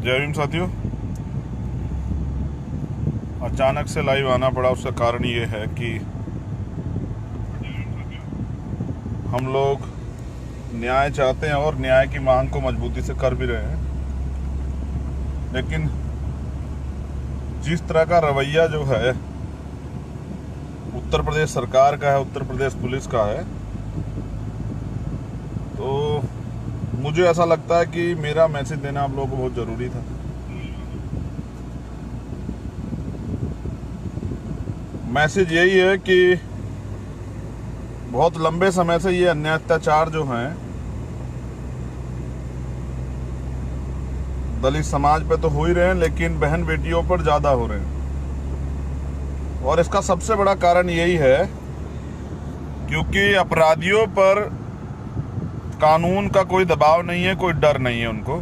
जय भीम साथियों। अचानक से लाइव आना पड़ा, उसका कारण ये है कि हम लोग न्याय चाहते हैं और न्याय की मांग को मजबूती से कर भी रहे हैं, लेकिन जिस तरह का रवैया जो है उत्तर प्रदेश सरकार का है, उत्तर प्रदेश पुलिस का है, तो मुझे ऐसा लगता है कि मेरा मैसेज देना आप लोगों को बहुत ज़रूरी था। मैसेज यही है कि बहुत लंबे समय से ये अन्याय अत्याचार जो हैं दलित समाज पे तो हो ही रहे हैं, लेकिन बहन बेटियों पर ज़्यादा हो रहे हैं। और इसका सबसे बड़ा कारण यही है क्योंकि अपराधियों पर कानून का कोई दबाव नहीं है, कोई डर नहीं है उनको,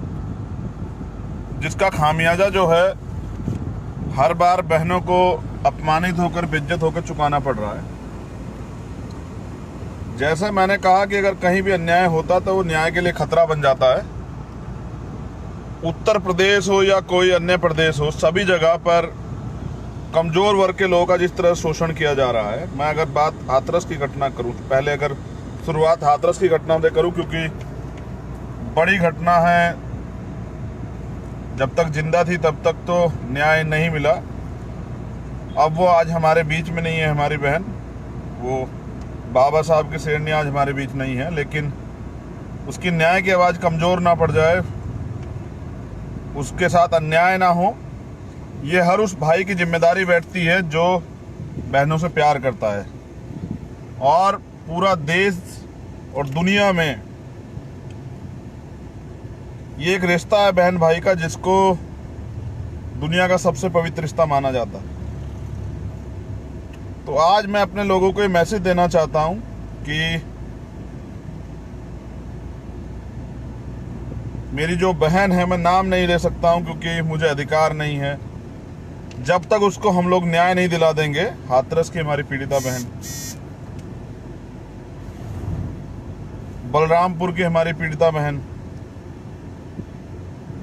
जिसका खामियाजा जो है हर बार बहनों को अपमानित होकर, बेइज्जत होकर चुकाना पड़ रहा है। जैसे मैंने कहा कि अगर कहीं भी अन्याय होता तो वो न्याय के लिए खतरा बन जाता है। उत्तर प्रदेश हो या कोई अन्य प्रदेश हो, सभी जगह पर कमजोर वर्ग के लोगों का जिस तरह शोषण किया जा रहा है। मैं अगर बात हाथरस की घटना करूं, पहले अगर शुरुआत हाथरस की घटना से करूं क्योंकि बड़ी घटना है, जब तक जिंदा थी तब तक तो न्याय नहीं मिला। अब वो आज हमारे बीच में नहीं है, हमारी बहन, वो बाबा साहब की शेरनी आज हमारे बीच नहीं है, लेकिन उसकी न्याय की आवाज़ कमज़ोर ना पड़ जाए, उसके साथ अन्याय ना हो, ये हर उस भाई की जिम्मेदारी बैठती है जो बहनों से प्यार करता है। और पूरा देश और दुनिया में ये एक रिश्ता है बहन भाई का, जिसको दुनिया का सबसे पवित्र रिश्ता माना जाता है। तो आज मैं अपने लोगों को ये मैसेज देना चाहता हूं कि मेरी जो बहन है, मैं नाम नहीं ले सकता हूं क्योंकि मुझे अधिकार नहीं है, जब तक उसको हम लोग न्याय नहीं दिला देंगे। हाथरस की हमारी पीड़िता बहन, बलरामपुर की हमारी पीड़िता बहन,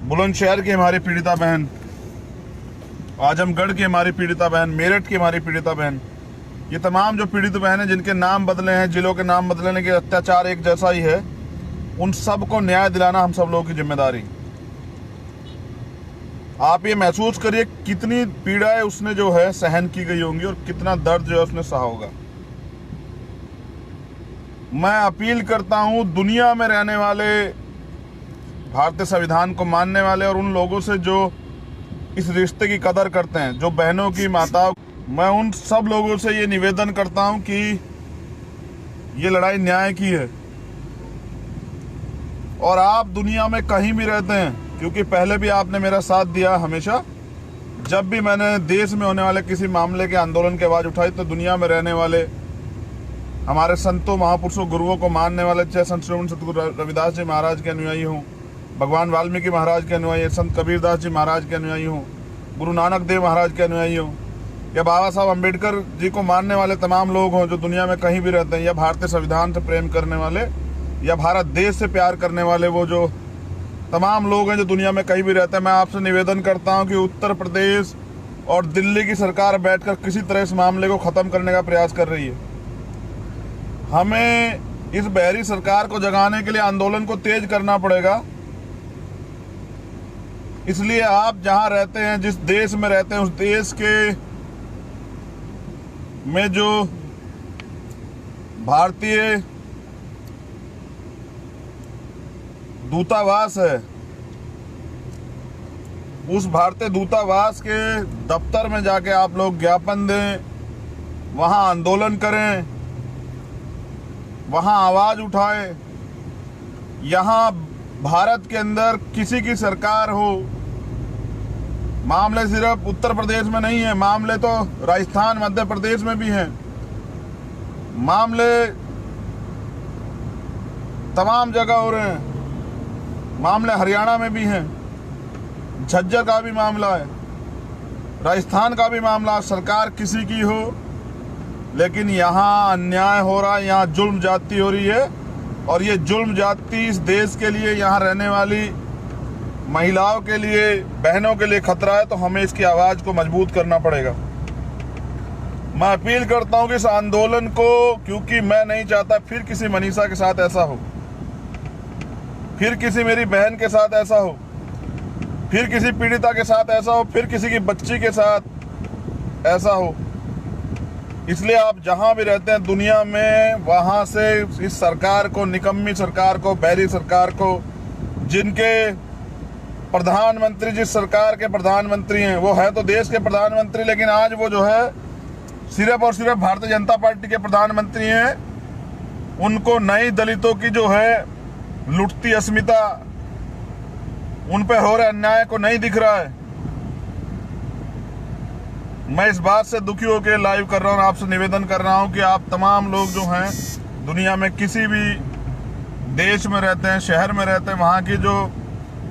बुलंदशहर की हमारी पीड़िता बहन, आजमगढ़ की हमारी पीड़िता बहन, मेरठ की हमारी पीड़िता बहन, ये तमाम जो पीड़ित बहन हैं जिनके नाम बदले हैं, जिलों के नाम बदले, लेकिन अत्याचार एक जैसा ही है, उन सबको न्याय दिलाना हम सब लोगों की जिम्मेदारी। आप ये महसूस करिए कितनी पीड़ाएं उसने जो है सहन की गई होंगी और कितना दर्द जो है उसने सहा होगा। मैं अपील करता हूं दुनिया में रहने वाले, भारतीय संविधान को मानने वाले और उन लोगों से जो इस रिश्ते की कदर करते हैं, जो बहनों की, माताओं, मैं उन सब लोगों से ये निवेदन करता हूं कि ये लड़ाई न्याय की है। और आप दुनिया में कहीं भी रहते हैं, क्योंकि पहले भी आपने मेरा साथ दिया हमेशा, जब भी मैंने देश में होने वाले किसी मामले के, आंदोलन की आवाज़ उठाई, तो दुनिया में रहने वाले हमारे संतों, महापुरुषों, गुरुओं को मानने वाले, चाहे संत श्रीमंत सतगुरु रविदास जी महाराज के अनुयायी हों, भगवान वाल्मीकि महाराज के अनुयायी, संत कबीरदास जी महाराज के अनुयायी हों, गुरु नानक देव महाराज के अनुयायी हों, या बाबा साहब अम्बेडकर जी को मानने वाले तमाम लोग हों जो दुनिया में कहीं भी रहते हैं, या भारतीय संविधान से प्रेम करने वाले, या भारत देश से प्यार करने वाले, वो जो तमाम लोग हैं जो दुनिया में कहीं भी रहते हैं, मैं आपसे निवेदन करता हूं कि उत्तर प्रदेश और दिल्ली की सरकार बैठकर किसी तरह इस मामले को ख़त्म करने का प्रयास कर रही है। हमें इस बहरी सरकार को जगाने के लिए आंदोलन को तेज करना पड़ेगा। इसलिए आप जहां रहते हैं, जिस देश में रहते हैं, उस देश के में जो भारतीय दूतावास है, उस भारतीय दूतावास के दफ्तर में जाके आप लोग ज्ञापन दें, वहां आंदोलन करें, वहां आवाज उठाएं। यहां भारत के अंदर किसी की सरकार हो, मामले सिर्फ उत्तर प्रदेश में नहीं है, मामले तो राजस्थान, मध्य प्रदेश में भी हैं, मामले तमाम जगह हो रहे हैं, मामले हरियाणा में भी हैं, झज्जर का भी मामला है, राजस्थान का भी मामला। सरकार किसी की हो, लेकिन यहाँ अन्याय हो रहा है, यहाँ जुल्म ज्यादती हो रही है, और ये जुल्म ज्यादती इस देश के लिए, यहाँ रहने वाली महिलाओं के लिए, बहनों के लिए खतरा है, तो हमें इसकी आवाज को मजबूत करना पड़ेगा। मैं अपील करता हूं कि इस आंदोलन को, क्योंकि मैं नहीं चाहता फिर किसी मनीषा के साथ ऐसा हो, फिर किसी मेरी बहन के साथ ऐसा हो, फिर किसी पीड़िता के साथ ऐसा हो, फिर किसी की बच्ची के साथ ऐसा हो। इसलिए आप जहां भी रहते हैं दुनिया में, वहां से इस सरकार को, निकम्मी सरकार को, बैरी सरकार को, जिनके प्रधानमंत्री, जिस सरकार के प्रधानमंत्री हैं, वो है तो देश के प्रधानमंत्री, लेकिन आज वो जो है सिर्फ और सिर्फ भारतीय जनता पार्टी के प्रधानमंत्री हैं। उनको नई दलितों की जो है लुटती अस्मिता, उन पे हो रहे अन्याय को नहीं दिख रहा है। मैं इस बात से दुखी होकर लाइव कर रहा हूँ, आपसे निवेदन कर रहा हूँ कि आप तमाम लोग जो हैं दुनिया में किसी भी देश में रहते हैं, शहर में रहते हैं, वहाँ की जो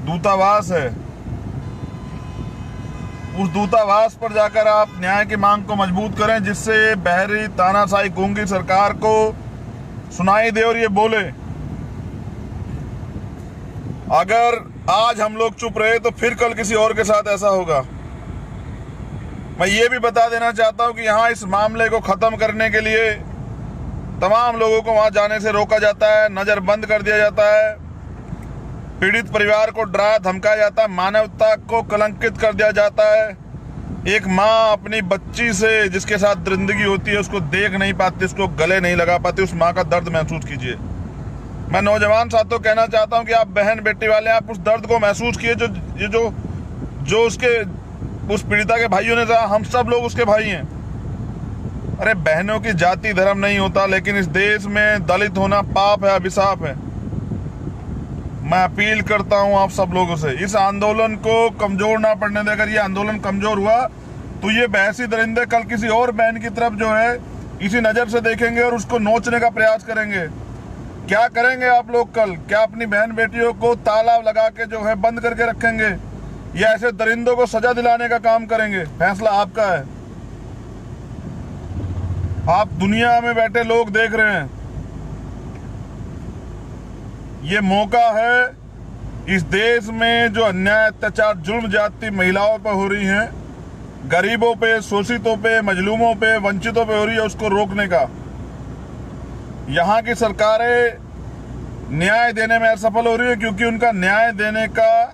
दूतावास है, उस दूतावास पर जाकर आप न्याय की मांग को मजबूत करें, जिससे बहरी तानाशाही गूंगी सरकार को सुनाई दे और ये बोले। अगर आज हम लोग चुप रहे तो फिर कल किसी और के साथ ऐसा होगा। मैं ये भी बता देना चाहता हूं कि यहाँ इस मामले को खत्म करने के लिए तमाम लोगों को वहां जाने से रोका जाता है, नजरबंद कर दिया जाता है, पीड़ित परिवार को डराया धमकाया जाता है, मानवता को कलंकित कर दिया जाता है। एक माँ अपनी बच्ची से जिसके साथ दरिंदगी होती है उसको देख नहीं पाती, उसको गले नहीं लगा पाती, उस माँ का दर्द महसूस कीजिए। मैं नौजवान साथियों कहना चाहता हूं कि आप बहन बेटी वाले, आप उस दर्द को महसूस किए जो उसके उस पीड़िता के भाइयों ने कहा। हम सब लोग उसके भाई हैं। अरे बहनों की जाति धर्म नहीं होता, लेकिन इस देश में दलित होना पाप है, अभिशाप है। मैं अपील करता हूं आप सब लोगों से, इस आंदोलन को कमजोर ना पड़ने दें। अगर ये आंदोलन कमजोर हुआ तो ये बहसी दरिंदे कल किसी और बहन की तरफ जो है इसी नजर से देखेंगे और उसको नोचने का प्रयास करेंगे। क्या करेंगे आप लोग कल? क्या अपनी बहन बेटियों को ताला लगा के जो है बंद करके रखेंगे, या ऐसे दरिंदों को सजा दिलाने का काम करेंगे? फैसला आपका है। आप दुनिया में बैठे लोग देख रहे हैं, ये मौका है इस देश में जो अन्याय, अत्याचार, जुल्म जाति महिलाओं पर हो रही हैं, गरीबों पे, शोषितों पे, मजलूमों पे, वंचितों पे हो रही है, उसको रोकने का। यहाँ की सरकारें न्याय देने में असफल हो रही है क्योंकि उनका न्याय देने का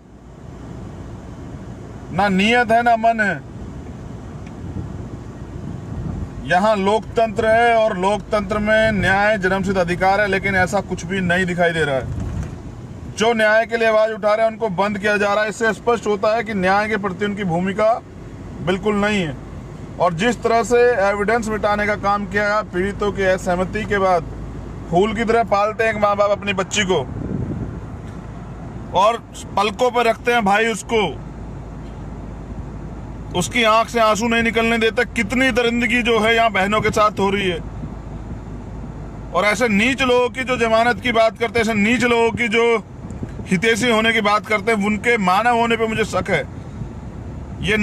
ना नियत है ना मन है। यहाँ लोकतंत्र है और लोकतंत्र में न्याय जन्मसिद्ध अधिकार है, लेकिन ऐसा कुछ भी नहीं दिखाई दे रहा है। जो न्याय के लिए आवाज उठा रहे हैं उनको बंद किया जा रहा है। इससे स्पष्ट होता है कि न्याय के प्रति उनकी भूमिका बिल्कुल नहीं है। और जिस तरह से एविडेंस मिटाने का काम किया गया, पीड़ितों की असहमति के बाद फूल की तरह पालते हैं एक माँ बाप अपनी बच्ची को और पलकों पर रखते हैं भाई उसको, उसकी आंख से आंसू नहीं निकलने देते। कितनी दरिंदगी जो है यहाँ बहनों के साथ हो रही है। और ऐसे नीच लोगों की जो जमानत की बात करते हैं, ऐसे नीच लोगों की जो हितैषी होने की बात करते हैं, उनके मानव होने पे मुझे शक है। ये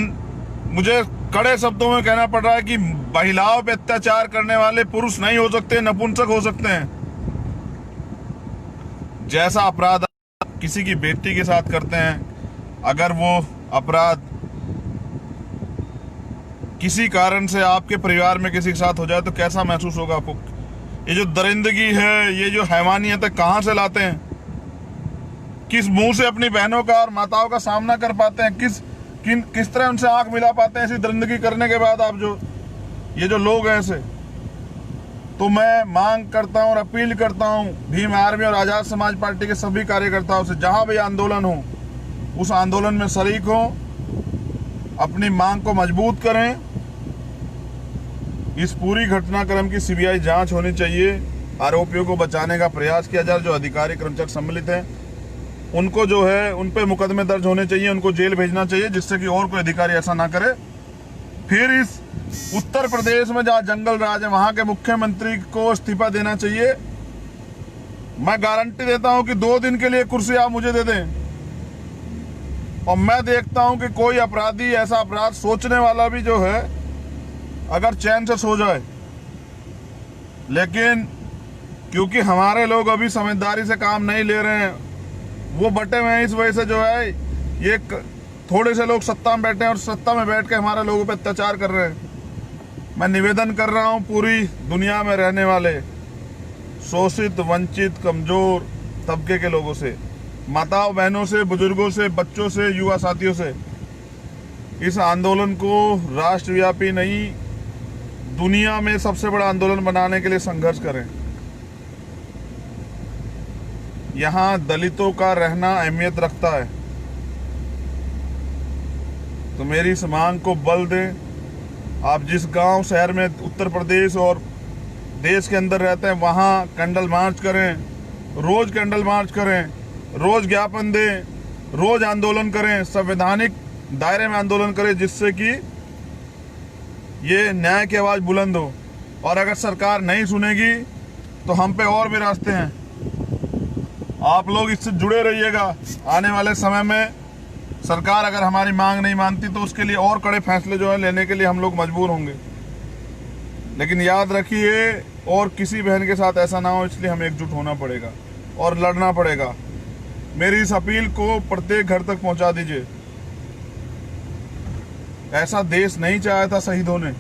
मुझे कड़े शब्दों में कहना पड़ रहा है कि महिलाओं पे अत्याचार करने वाले पुरुष नहीं हो सकते, नपुंसक हो सकते हैं। जैसा अपराध किसी की बेटी के साथ करते हैं, अगर वो अपराध किसी कारण से आपके परिवार में किसी के साथ हो जाए तो कैसा महसूस होगा आपको? ये जो दरिंदगी है, ये जो हैवानियत है, कहां से लाते हैं? किस मुंह से अपनी बहनों का और माताओं का सामना कर पाते हैं? किस तरह उनसे आंख मिला पाते हैं ऐसी दरिंदगी करने के बाद? आप जो ये जो लोग हैं ऐसे, तो मैं मांग करता हूं और अपील करता हूं भीम आर्मी और आजाद समाज पार्टी के सभी कार्यकर्ताओं से, जहां भी आंदोलन हो उस आंदोलन में शरीक हो, अपनी मांग को मजबूत करें। इस पूरी घटनाक्रम की सीबीआई जांच होनी चाहिए। आरोपियों को बचाने का प्रयास किया जाए। जो अधिकारी कर्मचारी सम्मिलित हैं उनको जो है उन पे मुकदमे दर्ज होने चाहिए, उनको जेल भेजना चाहिए, जिससे कि और कोई अधिकारी ऐसा ना करे। फिर इस उत्तर प्रदेश में जहां जंगल राज है, वहां के मुख्यमंत्री को इस्तीफा देना चाहिए। मैं गारंटी देता हूं कि 2 दिन के लिए कुर्सी आप मुझे दे दें और मैं देखता हूं कि कोई अपराधी, ऐसा अपराध सोचने वाला भी जो है अगर चैन से सो जाए। लेकिन क्योंकि हमारे लोग अभी समझदारी से काम नहीं ले रहे हैं, वो बटे हुए हैं, इस वजह से जो है ये थोड़े से लोग सत्ता में बैठे हैं और सत्ता में बैठ के हमारे लोगों पे अत्याचार कर रहे हैं। मैं निवेदन कर रहा हूं पूरी दुनिया में रहने वाले शोषित, वंचित, कमजोर तबके के लोगों से, माताओं बहनों से, बुजुर्गों से, बच्चों से, युवा साथियों से, इस आंदोलन को राष्ट्रव्यापी नहीं, दुनिया में सबसे बड़ा आंदोलन बनाने के लिए संघर्ष करें। यहां दलितों का रहना अहमियत रखता है, तो मेरी इस मांग को बल दें। आप जिस गांव शहर में उत्तर प्रदेश और देश के अंदर रहते हैं वहां कैंडल मार्च करें, रोज कैंडल मार्च करें, रोज ज्ञापन दें, रोज आंदोलन करें, संवैधानिक दायरे में आंदोलन करें, जिससे कि ये न्याय की आवाज बुलंद हो। और अगर सरकार नहीं सुनेगी तो हम पे और भी रास्ते हैं। आप लोग इससे जुड़े रहिएगा। आने वाले समय में सरकार अगर हमारी मांग नहीं मानती तो उसके लिए और कड़े फैसले जो है लेने के लिए हम लोग मजबूर होंगे। लेकिन याद रखिए, और किसी बहन के साथ ऐसा ना हो, इसलिए हमें एकजुट होना पड़ेगा और लड़ना पड़ेगा। मेरी इस अपील को प्रत्येक घर तक पहुंचा दीजिए। ऐसा देश नहीं चाहा था शहीदों ने।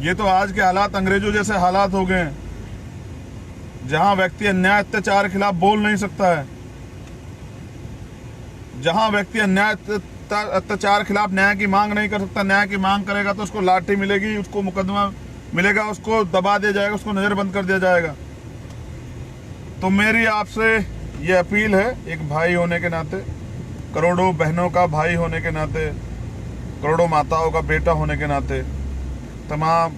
ये तो आज के हालात अंग्रेजों जैसे हालात हो गए हैं, जहां व्यक्ति अन्याय अत्याचार के खिलाफ बोल नहीं सकता है, जहां व्यक्ति अन्याय अत्याचार खिलाफ न्याय की मांग नहीं कर सकता। न्याय की मांग करेगा तो उसको लाठी मिलेगी, उसको मुकदमा मिलेगा, उसको दबा दिया जाएगा, उसको नजरबंद कर दिया जाएगा। तो मेरी आपसे ये अपील है, एक भाई होने के नाते, करोड़ों बहनों का भाई होने के नाते, करोड़ों माताओं का बेटा होने के नाते, तमाम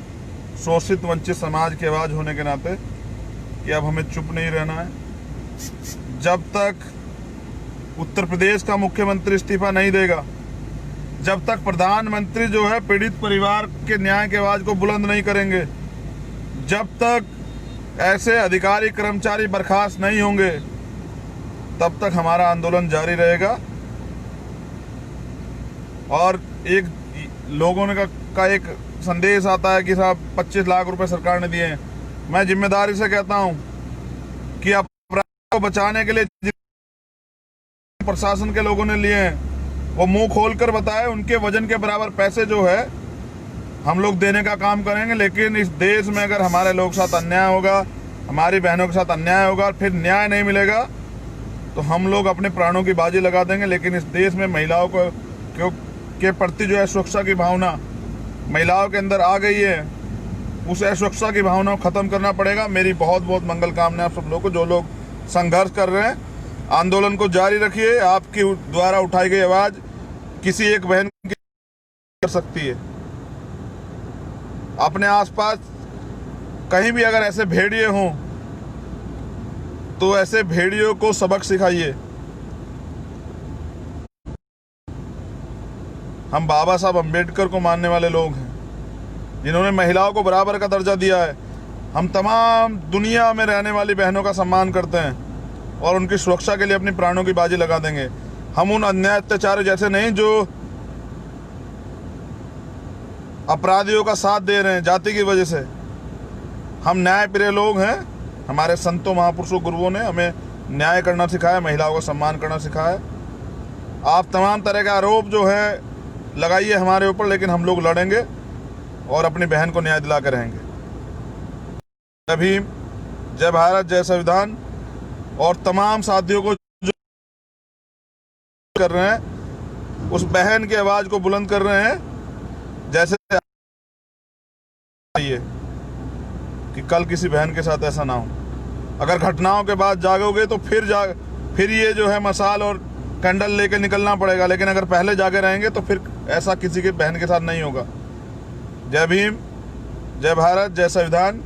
शोषित वंचित समाज की आवाज होने के नाते, कि अब हमें चुप नहीं रहना है। जब तक उत्तर प्रदेश का मुख्यमंत्री इस्तीफा नहीं देगा, जब तक प्रधानमंत्री जो है पीड़ित परिवार के न्याय की आवाज को बुलंद नहीं करेंगे, जब तक ऐसे अधिकारी कर्मचारी बर्खास्त नहीं होंगे, तब तक हमारा आंदोलन जारी रहेगा। और एक लोगों ने का एक संदेश आता है कि साहब 25 लाख रुपए सरकार ने दिए हैं। मैं जिम्मेदारी से कहता हूं कि अपराध को बचाने के लिए प्रशासन के लोगों ने लिए हैं, वो मुंह खोलकर बताए। उनके वजन के बराबर पैसे जो है हम लोग देने का काम करेंगे। लेकिन इस देश में अगर हमारे लोगों के साथ अन्याय होगा, हमारी बहनों के साथ अन्याय होगा, फिर न्याय नहीं मिलेगा, तो हम लोग अपने प्राणों की बाजी लगा देंगे। लेकिन इस देश में महिलाओं के प्रति जो है सुरक्षा की भावना महिलाओं के अंदर आ गई है, उस असुरक्षा की भावना को खत्म करना पड़ेगा। मेरी बहुत बहुत मंगल कामना आप सब लोगों को, जो लोग संघर्ष कर रहे हैं। आंदोलन को जारी रखिए। आपकी द्वारा उठाई गई आवाज किसी एक बहन की कर सकती है। अपने आसपास कहीं भी अगर ऐसे भेड़िए हों तो ऐसे भेड़ियों को सबक सिखाइए। हम बाबा साहब अम्बेडकर को मानने वाले लोग हैं, जिन्होंने महिलाओं को बराबर का दर्जा दिया है। हम तमाम दुनिया में रहने वाली बहनों का सम्मान करते हैं और उनकी सुरक्षा के लिए अपनी प्राणों की बाजी लगा देंगे। हम उन अन्याय अत्याचार जैसे नहीं जो अपराधियों का साथ दे रहे हैं जाति की वजह से। हम न्याय प्रिय लोग हैं। हमारे संतों, महापुरुषों, गुरुओं ने हमें न्याय करना सिखाया, महिलाओं का सम्मान करना सिखाया। आप तमाम तरह का आरोप जो है लगाइए हमारे ऊपर, लेकिन हम लोग लड़ेंगे और अपनी बहन को न्याय दिला कर रहेंगे। जय भीम, जय भारत, जय संविधान। और तमाम साथियों को जो कर रहे हैं, उस बहन की आवाज को बुलंद कर रहे हैं, जैसे कि कल किसी बहन के साथ ऐसा ना हो। अगर घटनाओं के बाद जागोगे तो फिर ये जो है मसाल और कैंडल लेके निकलना पड़ेगा। लेकिन अगर पहले जागे रहेंगे तो फिर ऐसा किसी के बहन के साथ नहीं होगा। जय भीम, जय भारत, जय संविधान।